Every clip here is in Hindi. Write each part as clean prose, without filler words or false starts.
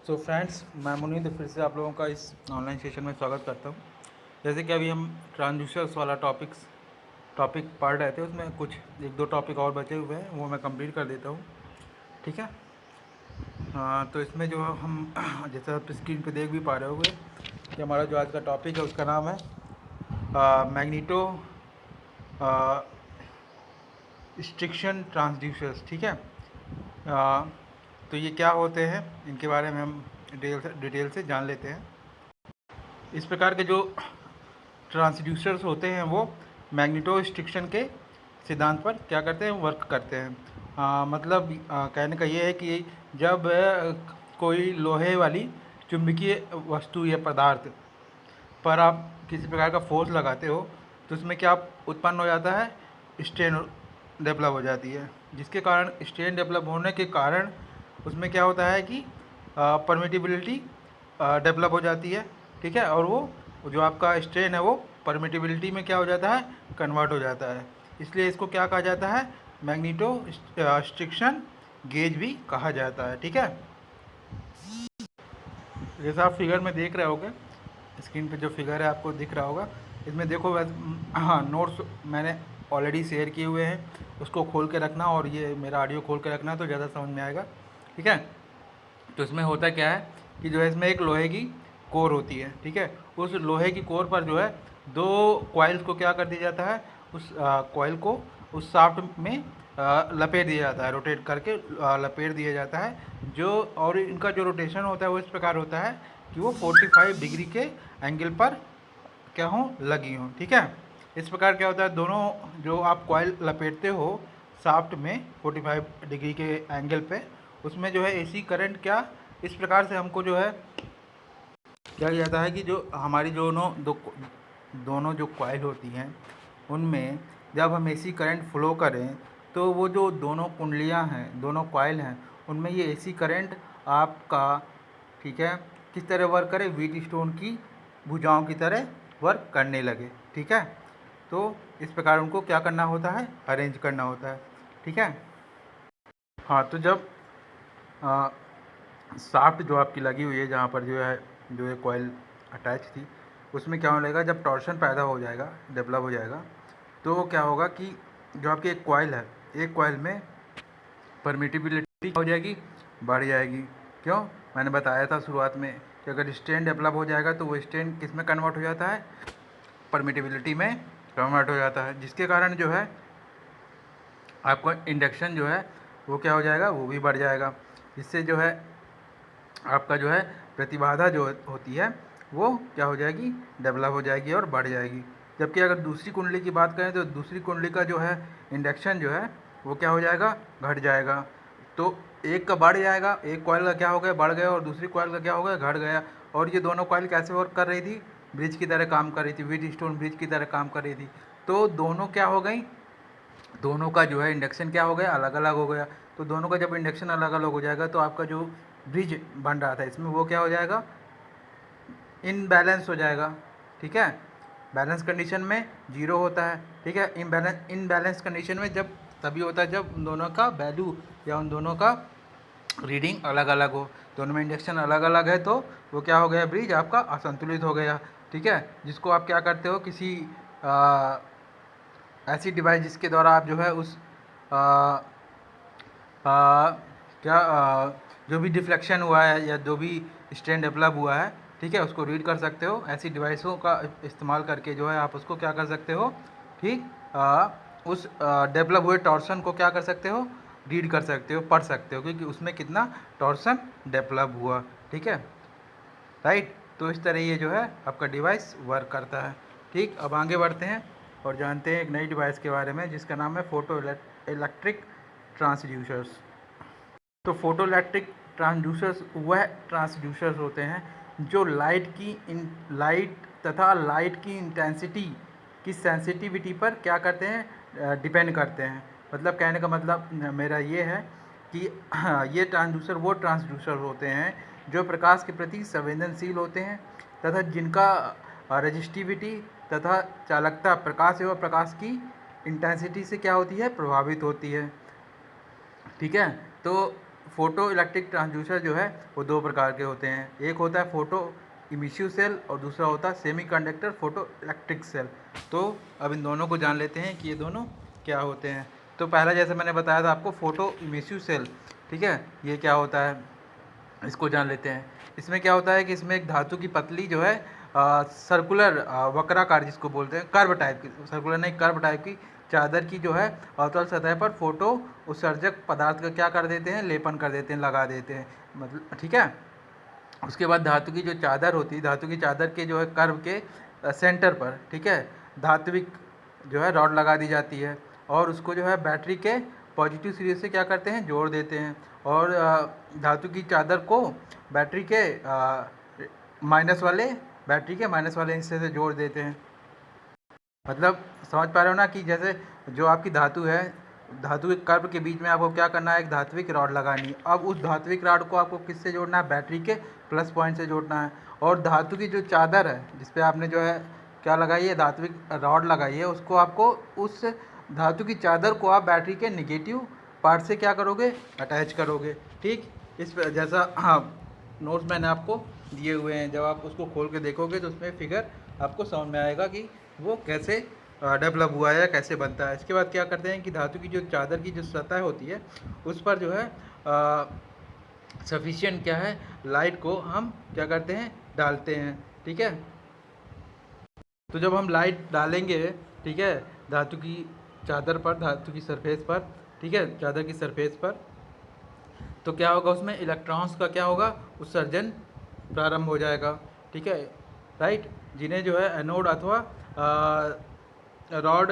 सो फ्रेंड्स, मैं मुनीद फिर से आप लोगों का इस ऑनलाइन सेशन में स्वागत करता हूँ। जैसे कि अभी हम ट्रांसड्यूसर्स वाला टॉपिक पढ़ रहे थे, उसमें कुछ एक दो टॉपिक और बचे हुए हैं, वो मैं कंप्लीट कर देता हूँ। ठीक है। हाँ, तो इसमें जो हम जैसे आप स्क्रीन पे देख भी पा रहे होंगे कि हमारा जो आज का टॉपिक है उसका नाम है मैग्नीटो स्ट्रिक्शन ट्रांसड्यूसर्स। ठीक है। तो ये क्या होते हैं, इनके बारे में हम डिटेल से जान लेते हैं। इस प्रकार के जो ट्रांसड्यूसर्स होते हैं वो मैग्नेटो स्ट्रिक्शन के सिद्धांत पर क्या करते हैं, वर्क करते हैं। मतलब कहने का ये है कि जब कोई लोहे वाली चुंबकीय वस्तु या पदार्थ पर आप किसी प्रकार का फोर्स लगाते हो तो उसमें क्या उत्पन्न हो जाता है, स्ट्रेन डेवलप हो जाती है, जिसके कारण स्ट्रेन डेवलप होने के कारण उसमें क्या होता है कि परमिटिबिलिटी डेवलप हो जाती है। ठीक है। और वो जो आपका स्ट्रेन है वो परमिटिबिलिटी में क्या हो जाता है, कन्वर्ट हो जाता है। इसलिए इसको क्या कहा जाता है, मैग्नीटो स्ट्रिक्शन गेज भी कहा जाता है। ठीक है। जैसा आप फिगर में देख रहे होगे, स्क्रीन पे जो फिगर है आपको दिख रहा होगा, इसमें देखो हाँ, नोट्स मैंने ऑलरेडी शेयर किए हुए हैं, उसको खोल के रखना और ये मेरा ऑडियो खोल के रखना तो ज़्यादा समझ में आएगा। ठीक है। तो इसमें होता क्या है कि जो है इसमें एक लोहे की कोर होती है। ठीक है। उस लोहे की कोर पर जो है दो कॉइल्स को क्या कर दिया जाता है, उस कॉइल को उस शाफ्ट में लपेट दिया जाता है, रोटेट करके लपेट दिया जाता है। जो और इनका जो रोटेशन होता है वो इस प्रकार होता है कि वो 45 डिग्री के एंगल पर क्या हों, लगी हों। ठीक है। इस प्रकार क्या होता है, दोनों जो आप कॉइल लपेटते हो शाफ्ट में 45 डिग्री के एंगल पे, उसमें जो है एसी करंट क्या इस प्रकार से हमको जो है क्या किया जाता है कि जो हमारी दोनों जो कॉइल होती हैं उनमें जब हम एसी करंट फ्लो करें तो वो जो दोनों कुंडलियां हैं, दोनों कॉइल हैं, उनमें ये एसी करंट आपका, ठीक है, किस तरह वर्क करे, व्हीट स्टोन की भुजाओं की तरह वर्क करने लगे। ठीक है। तो इस प्रकार उनको क्या करना होता है, अरेंज करना होता है। ठीक है। हाँ, तो जब शाफ्ट जो आपकी लगी हुई है जहाँ पर जो है कॉइल अटैच थी, उसमें क्या होने लगेगा, जब टॉर्शन पैदा हो जाएगा, डेवलप हो जाएगा, तो क्या होगा कि जो आपकी एक कॉइल है, एक कॉइल में परमिटिबिलिटी हो जाएगी, बढ़ जाएगी। क्यों, मैंने बताया था शुरुआत में कि अगर स्ट्रेन डेवलप हो जाएगा तो वो स्ट्रेन किस में कन्वर्ट हो जाता है, परमिटिबिलिटी में कन्वर्ट हो जाता है, जिसके कारण जो है आपका इंडक्शन जो है वो क्या हो जाएगा, वो भी बढ़ जाएगा। इससे जो है आपका जो है प्रतिबाधा जो होती है वो क्या हो जाएगी, डेवलप हो जाएगी और बढ़ जाएगी। जबकि अगर दूसरी कुंडली की बात करें तो दूसरी कुंडली का जो है इंडक्शन जो है वो क्या हो जाएगा, घट जाएगा। तो एक का बढ़ जाएगा, एक कॉइल का क्या हो गया, बढ़ गया, और दूसरी कॉइल का क्या हो गया, घट गया। और ये दोनों कॉइल कैसे वर्क कर रही थी, ब्रिज की तरह काम कर रही थी, व्हीट स्टोन ब्रिज की तरह काम कर रही थी। तो दोनों क्या हो गई, दोनों का जो है इंडक्शन क्या हो गया, अलग अलग हो गया। तो दोनों का जब इंडक्शन अलग अलग हो जाएगा तो आपका जो ब्रिज बन रहा था इसमें वो क्या हो जाएगा, इनबैलेंस हो जाएगा। ठीक है। बैलेंस कंडीशन में जीरो होता है। ठीक है। इनबैलेंस कंडीशन में जब तभी होता है जब उन दोनों का वैल्यू या उन दोनों का रीडिंग अलग अलग हो, दोनों में इंडक्शन अलग अलग है तो वो क्या हो गया, ब्रिज आपका असंतुलित हो गया। ठीक है। जिसको आप क्या करते हो, किसी ऐसी डिवाइस जिसके द्वारा आप जो है उस आ, आ, क्या जो भी डिफ्लेक्शन हुआ है या जो भी स्ट्रेन डेवलप हुआ है, ठीक है, उसको रीड कर सकते हो। ऐसी डिवाइसों का इस्तेमाल करके जो है आप उसको क्या कर सकते हो, ठीक, उस डेवलप हुए टॉर्सन को क्या कर सकते हो, रीड कर सकते हो, पढ़ सकते हो, क्योंकि उसमें कितना टॉर्सन डेवलप हुआ। ठीक है। राइट। तो इस तरह ये जो है आपका डिवाइस वर्क करता है। ठीक। अब आगे बढ़ते हैं और जानते हैं एक नई डिवाइस के बारे में जिसका नाम है फोटो इलेक्ट्रिक ट्रांसड्यूसर्स। तो फोटो इलेक्ट्रिक ट्रांसड्यूसर्स वह ट्रांसड्यूसर्स होते हैं जो लाइट तथा लाइट की इंटेंसिटी की सेंसिटिविटी पर क्या करते हैं, डिपेंड करते हैं। मतलब कहने का मतलब मेरा ये है कि ये ट्रांसड्यूसर वो ट्रांसड्यूसर होते हैं जो प्रकाश के प्रति संवेदनशील होते हैं तथा जिनका रजिस्टिविटी तथा चालकता प्रकाश एवं प्रकाश की इंटेंसिटी से क्या होती है, प्रभावित होती है। ठीक है। तो फोटो इलेक्ट्रिक ट्रांसड्यूसर जो है वो दो प्रकार के होते हैं, एक होता है फोटो इमिसिव सेल और दूसरा होता है सेमीकंडक्टर फोटो इलेक्ट्रिक सेल। तो अब इन दोनों को जान लेते हैं कि ये दोनों क्या होते हैं। तो पहला जैसे मैंने बताया था आपको फोटो इमिसिव सेल, ठीक है, ये क्या होता है इसको जान लेते हैं। इसमें क्या होता है कि इसमें एक धातु की पतली जो है सर्कुलर वक्राकार जिसको बोलते हैं, कर्व टाइप की, सर्कुलर नहीं कर्व टाइप की चादर की जो है अवतल सतह पर फोटो उत्सर्जक पदार्थ का क्या कर देते हैं, लेपन कर देते हैं, लगा देते हैं, मतलब ठीक है। उसके बाद धातु की जो चादर होती है, धातु की चादर के जो है कर्व के सेंटर पर, ठीक है, धात्विक जो है रॉड लगा दी जाती है और उसको जो है बैटरी के पॉजिटिव सिरे से क्या करते हैं, जोड़ देते हैं और धातु की चादर को बैटरी के माइनस वाले हिस्से से जोड़ देते हैं। मतलब समझ पा रहे हो ना कि जैसे जो आपकी धातु है, धातु के कर्व के बीच में आपको क्या करना है, एक धात्विक रॉड लगानी है। अब उस धात्विक रॉड को आपको किससे जोड़ना है, बैटरी के प्लस पॉइंट से जोड़ना है। और धातु की जो चादर है जिस पे आपने जो है क्या लगाई है, धात्विक रॉड लगाई है, उसको आपको उस धातु की चादर को आप बैटरी के निगेटिव पार्ट से क्या करोगे, अटैच करोगे। ठीक, इस जैसा हाँ नोट्स मैंने आपको दिए हुए हैं, जब आप उसको खोल के देखोगे तो उसमें फिगर आपको समझ में आएगा कि वो कैसे डेवलप हुआ है या कैसे बनता है। इसके बाद क्या करते हैं कि धातु की जो चादर की जो सतह होती है उस पर जो है सफिशिएंट क्या है, लाइट को हम क्या करते हैं, डालते हैं। ठीक है, तो जब हम लाइट डालेंगे, ठीक है, धातु की चादर पर, धातु की सरफेस पर, ठीक है, चादर की सरफेस पर, तो क्या होगा, उसमें इलेक्ट्रॉन्स का क्या होगा, उत्सर्जन प्रारंभ हो जाएगा। ठीक है, राइट, जिन्हें जो है एनोड अथवा रॉड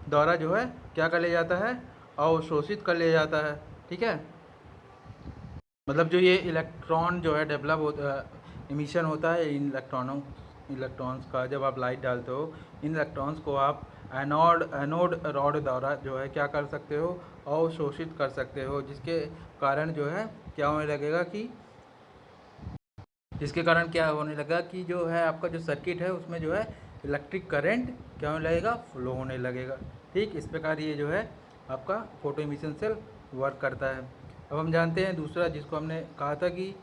द्वारा जो है क्या कर लिया जाता है, अवशोषित कर लिया जाता है। ठीक है, मतलब जो ये इलेक्ट्रॉन जो है डेवलप होता इमिशन होता है इन इलेक्ट्रॉन्स का, जब आप लाइट डालते हो इन इलेक्ट्रॉन्स को आप एनोड रॉड द्वारा जो है क्या कर सकते हो, अवशोषित कर सकते हो, जिसके कारण जो है क्या होने लगेगा कि जिसके कारण क्या होने लगा कि जो है आपका जो सर्किट है उसमें जो है इलेक्ट्रिक करंट क्या होने लगेगा, फ्लो होने लगेगा। ठीक, इस प्रकार ये जो है आपका फोटो इमिशन सेल वर्क करता है। अब हम जानते हैं दूसरा जिसको हमने कहा था कि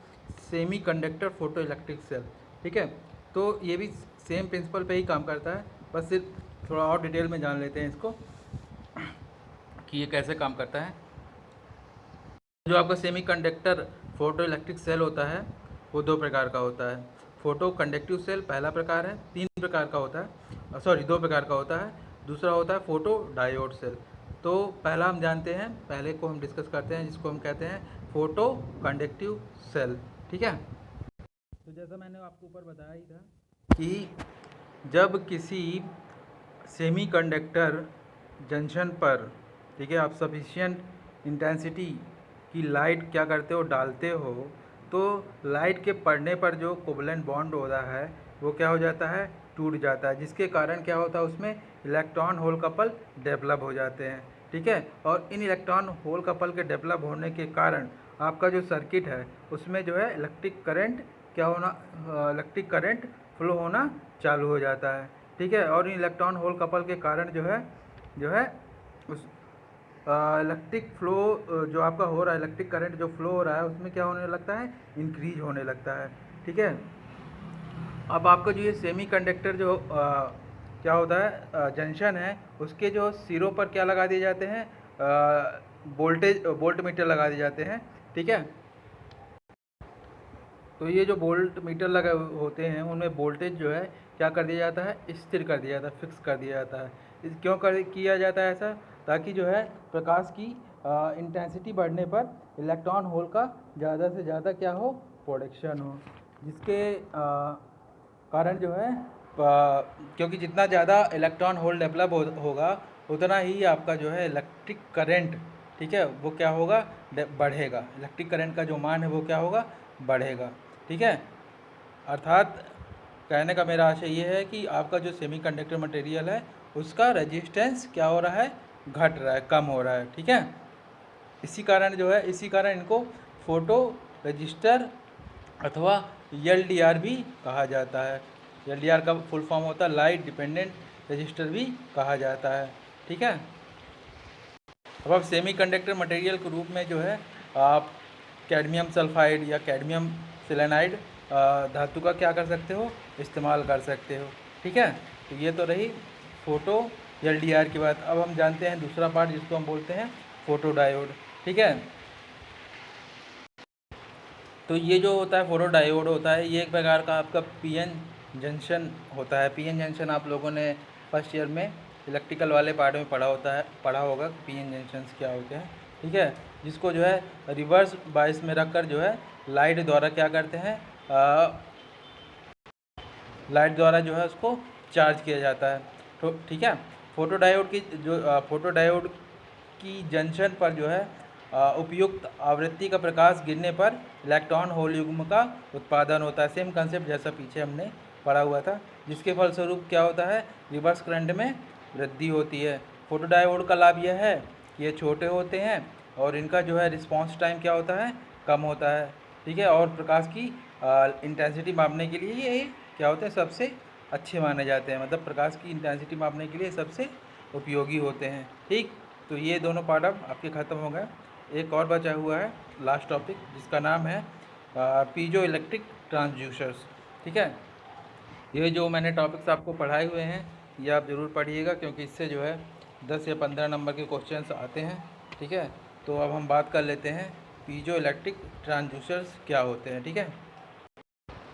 semiconductor photoelectric cell. ठीक है, तो ये भी सेम प्रिंसिपल पे ही काम करता है, बस सिर्फ थोड़ा और डिटेल में जान लेते हैं इसको कि ये कैसे काम करता है। जो आपका semiconductor photoelectric cell होता है वो दो प्रकार का होता है। फोटो कंडक्टिव सेल पहला प्रकार है, तीन प्रकार का होता है, सॉरी दो प्रकार का होता है। दूसरा होता है फोटो डायोड सेल। तो पहला हम जानते हैं, पहले को हम डिस्कस करते हैं, जिसको हम कहते हैं फोटो कंडक्टिव सेल। ठीक है, तो जैसा मैंने आपको ऊपर बताया ही था कि जब किसी सेमी कंडक्टर जंक्शन पर, ठीक है, आप सफिशिएंट इंटेंसिटी की लाइट क्या करते हो, डालते हो, तो लाइट के पड़ने पर जो कोवलेंट बॉन्ड होता है वो क्या हो जाता है, टूट जाता है, जिसके कारण क्या होता है, उसमें इलेक्ट्रॉन होल कपल डेवलप हो जाते हैं। ठीक है, और इन इलेक्ट्रॉन होल कपल के डेवलप होने के कारण आपका जो सर्किट है उसमें जो है इलेक्ट्रिक करंट क्या होना, इलेक्ट्रिक करंट फ्लो होना चालू हो जाता है। ठीक है, और इन इलेक्ट्रॉन होल कपल के कारण जो है उस इलेक्ट्रिक फ्लो जो आपका हो रहा है, इलेक्ट्रिक करंट जो फ्लो हो रहा है उसमें क्या होने लगता है, इंक्रीज होने लगता है। ठीक है, अब आपका जो ये सेमी कंडक्टर जो क्या होता है जंक्शन है, उसके जो सिरों पर क्या लगा दिए जाते हैं, बोल्ट मीटर लगा दिए जाते हैं। ठीक है, तो ये जो वोल्ट मीटर लगे होते हैं उनमें वोल्टेज जो है क्या कर दिया जाता है, स्थिर कर दिया जाता है, फिक्स कर दिया जाता है। इस क्यों किया जाता है ऐसा, ताकि जो है प्रकाश की इंटेंसिटी बढ़ने पर इलेक्ट्रॉन होल का ज़्यादा से ज़्यादा क्या हो, प्रोडक्शन हो, जिसके कारण जो है क्योंकि जितना ज़्यादा इलेक्ट्रॉन होल डेवलप होगा उतना ही आपका जो है इलेक्ट्रिक करंट, ठीक है, वो क्या होगा, बढ़ेगा। इलेक्ट्रिक करंट का जो मान है वो क्या होगा, बढ़ेगा। ठीक है, अर्थात कहने का मेरा आशय ये है कि आपका जो सेमीकंडक्टर मटेरियल है उसका रेजिस्टेंस क्या हो रहा है, घट रहा है, कम हो रहा है। ठीक है, इसी कारण इनको फोटो रजिस्टर अथवा LDR भी कहा जाता है। LDR का फुल फॉर्म होता है लाइट डिपेंडेंट रजिस्टर भी कहा जाता है। ठीक है, अब आप सेमीकंडक्टर मटेरियल के रूप में जो है आप कैडमियम सल्फाइड या कैडमियम सेलेनाइड धातु का क्या कर सकते हो, इस्तेमाल कर सकते हो। ठीक है, तो ये तो रही फोटो एलडीआर की बात। अब हम जानते हैं दूसरा पार्ट जिसको हम बोलते हैं फोटो डायोड। ठीक है, तो ये जो होता है फोटो डायोड होता है, ये एक प्रकार का आपका पीएन जंक्शन होता है। पीएन जंक्शन आप लोगों ने फर्स्ट ईयर में इलेक्ट्रिकल वाले पार्ट में पढ़ा होगा पीएन जंक्शंस क्या होते हैं। ठीक है, जिसको जो है रिवर्स बायस में रखकर जो है लाइट द्वारा क्या करते हैं, लाइट द्वारा जो है उसको चार्ज किया जाता है। तो ठीक है, फोटो डायोड की जो फोटो डायोड की जंक्शन पर जो है उपयुक्त आवृत्ति का प्रकाश गिरने पर इलेक्ट्रॉन होल युग्म का उत्पादन होता है। सेम कंसेप्ट जैसा पीछे हमने पढ़ा हुआ था, जिसके फलस्वरूप क्या होता है, रिवर्स करंट में वृद्धि होती है। फोटो डायोड का लाभ यह है कि ये छोटे होते हैं और इनका जो है रिस्पॉन्स टाइम क्या होता है, कम होता है। ठीक है, और प्रकाश की इंटेंसिटी मापने के लिए ये क्या होते हैं, सबसे अच्छे माने जाते हैं। मतलब प्रकाश की इंटेंसिटी मापने के लिए सबसे उपयोगी होते हैं। ठीक, तो ये दोनों पार्ट अब आपके ख़त्म हो गए। एक और बचा हुआ है लास्ट टॉपिक, जिसका नाम है पीजो इलेक्ट्रिक ट्रांसड्यूसर्स। ठीक है, ये जो मैंने टॉपिक्स आपको पढ़ाए हुए हैं ये आप ज़रूर पढ़िएगा, क्योंकि इससे जो है 10 या 15 नंबर के क्वेश्चंस आते हैं। ठीक है, तो अब हम बात कर लेते हैं पीजो इलेक्ट्रिक ट्रांसड्यूसर्स क्या होते हैं। ठीक है,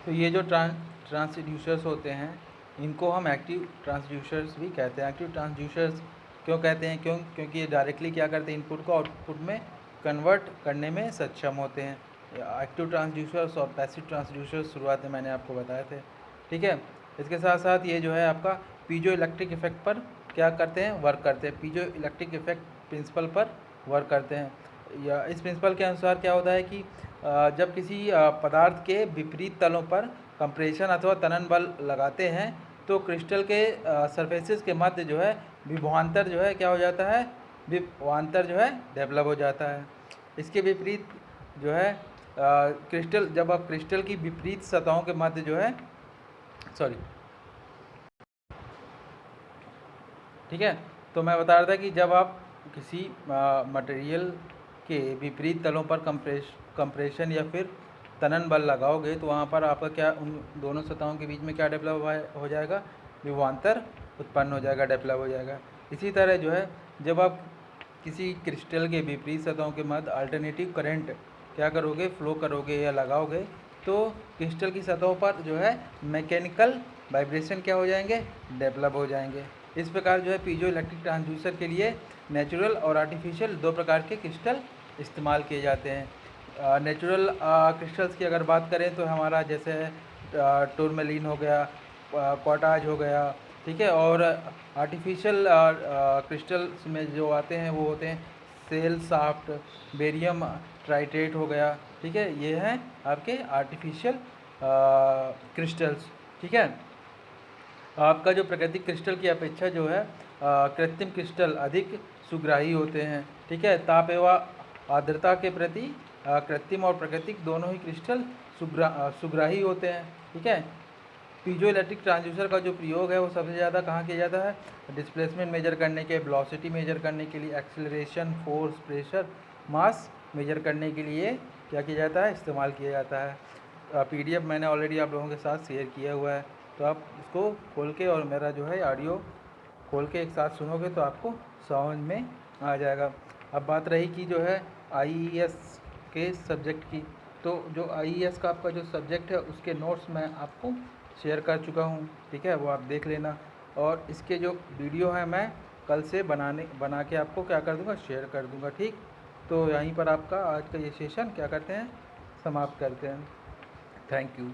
तो ये जो ट्रांसड्यूसर्स होते हैं इनको हम एक्टिव ट्रांसड्यूसर्स भी कहते हैं। एक्टिव ट्रांसड्यूसर्स क्यों कहते हैं, क्योंकि ये डायरेक्टली क्या करते हैं, इनपुट को आउटपुट में कन्वर्ट करने में सक्षम होते हैं। एक्टिव ट्रांसड्यूसर्स और पैसिव ट्रांसड्यूसर्स शुरुआत में मैंने आपको बताए थे। ठीक है, इसके साथ साथ ये जो है आपका पीजो इलेक्ट्रिक इफेक्ट पर क्या करते हैं, वर्क करते हैं। पीजो इलेक्ट्रिक इफेक्ट प्रिंसिपल पर वर्क करते हैं। या इस प्रिंसिपल के अनुसार क्या होता है कि जब किसी पदार्थ के विपरीत तलों पर कंप्रेशन अथवा तनन बल लगाते हैं तो क्रिस्टल के सरफेसेस के मध्य जो है विभवांतर जो है क्या हो जाता है, विभवांतर जो है डेवलप हो जाता है। इसके विपरीत जो है क्रिस्टल, जब आप क्रिस्टल की विपरीत सतहों के मध्य जो है ठीक है, तो मैं बता रहा था कि जब आप किसी मटेरियल के विपरीत तलों पर कंप्रेशन या फिर तनन बल लगाओगे तो वहाँ पर आपका क्या, उन दोनों सतहों के बीच में क्या डेवलप हो जाएगा, विभवांतर उत्पन्न हो जाएगा, डेवलप हो जाएगा। इसी तरह जो है जब आप किसी क्रिस्टल के विपरीत सतहों के मध्य अल्टरनेटिव करंट क्या करोगे, फ्लो करोगे या लगाओगे तो क्रिस्टल की सतहों पर जो है मैकेनिकल वाइब्रेशन क्या हो जाएंगे, डेवलप हो जाएंगे। इस प्रकार जो है पीजो इलेक्ट्रिक ट्रांसड्यूसर के लिए नेचुरल और आर्टिफिशियल दो प्रकार के क्रिस्टल इस्तेमाल किए जाते हैं। नेचुरल क्रिस्टल्स की अगर बात करें तो हमारा जैसे टूरमेलिन हो गया, पोटाश हो गया। ठीक है, और आर्टिफिशियल क्रिस्टल्स में जो आते हैं वो होते हैं सेल साफ्ट, बेरियम ट्राइटेट हो गया। ठीक है, ये हैं आपके आर्टिफिशियल क्रिस्टल्स। ठीक है, आपका जो प्राकृतिक क्रिस्टल की अपेक्षा जो है कृत्रिम क्रिस्टल अधिक सुग्राही होते हैं। ठीक है, ताप एवं आर्द्रता के प्रति कृत्रिम और प्राकृतिक दोनों ही क्रिस्टल सुग्राही होते हैं। ठीक है, पीजो इलेक्ट्रिक ट्रांसड्यूसर का जो प्रयोग है वो सबसे ज़्यादा कहाँ किया जाता है, डिस्प्लेसमेंट मेजर करने के, वेलोसिटी मेजर करने के लिए, एक्सेलरेशन, फोर्स, प्रेशर, मास मेजर करने के लिए क्या किया जाता है, इस्तेमाल किया जाता है। PDF मैंने ऑलरेडी आप लोगों के साथ शेयर किया हुआ है, तो आप इसको खोल के और मेरा जो है ऑडियो खोल के एक साथ सुनोगे तो आपको समझ में आ जाएगा। अब बात रही कि जो है IES के सब्जेक्ट की, तो जो IES का आपका जो सब्जेक्ट है उसके नोट्स मैं आपको शेयर कर चुका हूँ। ठीक है, वो आप देख लेना, और इसके जो वीडियो है मैं कल से बना के आपको क्या कर दूँगा, शेयर कर दूँगा। ठीक, तो यहीं पर आपका आज का ये सेशन क्या करते हैं, समाप्त करते हैं। Thank you.